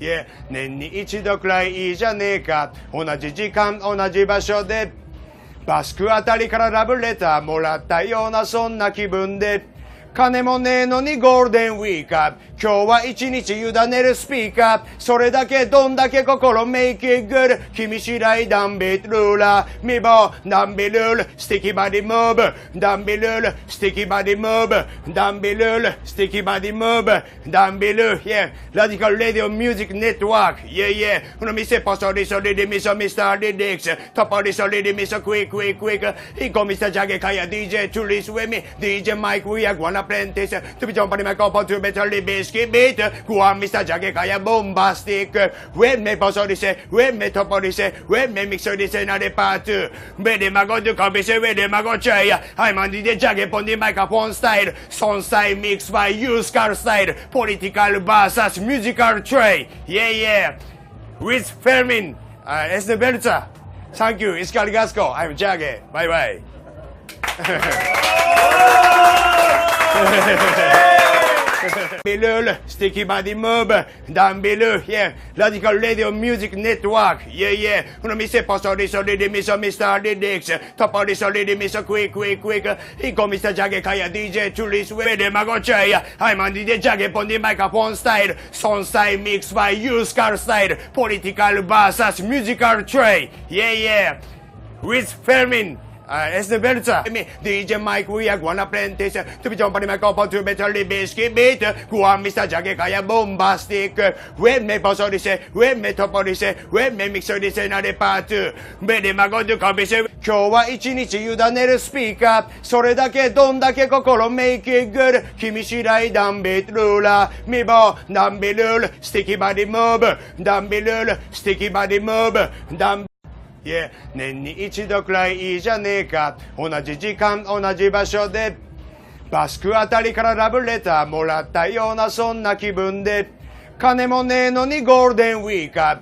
Yeah、年に一度くらいいいじゃねえか。同じ時間同じ場所でバスクあたりからラブレターもらったようなそんな気分で、金もねえのにゴールデンウィークアップ、今日は一日委ねるスピーカー、それだけどんだけ心メイキーグル、君次第ダンビットルーラー、ミボダンビルールスティキバディムーブ、ダンビルールスティキバディムーブ、ダンビルールスティキバディムーブ、ダンビルー、yeah、ラディカルレディオミュージックネットワーク、yeah yeah、una mi se posso risolire mi so Mr. Dix、topo risolire mi so quick quick quick、iko Mr. Jagger kaya DJ Tulis with me、DJ Mike we are gonna apprentice to be jumping my couple to better biscuit beat Guam Mr. Jagger kaya bombastic when me posso dice when me topo dice when me mixo dice na de part vede mago du capisce vede mago c'è I'm on DJ Jagger on the microphone style sound style mix by used car style political bassas musical tray yeah yeah with Fermin Esnebelza thank you it's Caligasco I'm Jagger bye bye Bilul, sticky body mob, down below, yeah, radical radio music network, yeah, yeah, una mi se posso risolire mi so Mr. Dix, topo risolire mi so quick, quick, quick, iko Mr. Jagger kaya DJ Tulis, vede mago c'è, I'm on DJ Jagger on the microphone style, sound style mix by used car style, political bassas musical tray, yeah, yeah, with Fermin. Esnebelza DJ Mike we are gonna apprentice to be jumping my couple to better biscuit beat Guam Mr. Jagger kaya bombastic when me posso dice when me topo dice when me mixo dice na de part vede mago du capisce今日は一日委ねるスピーカー、それだけどんだけ心メイキーグル、君次第ダンビットルーラー、ミボダンビルールスティキバディムーブ、ダンビルールスティキバディムーブ、ダンYeah、年に一度くらいいいじゃねえか。同じ時間同じ場所でバスクあたりからラブレターもらったようなそんな気分で、金もねえのにゴールデンウィークアップ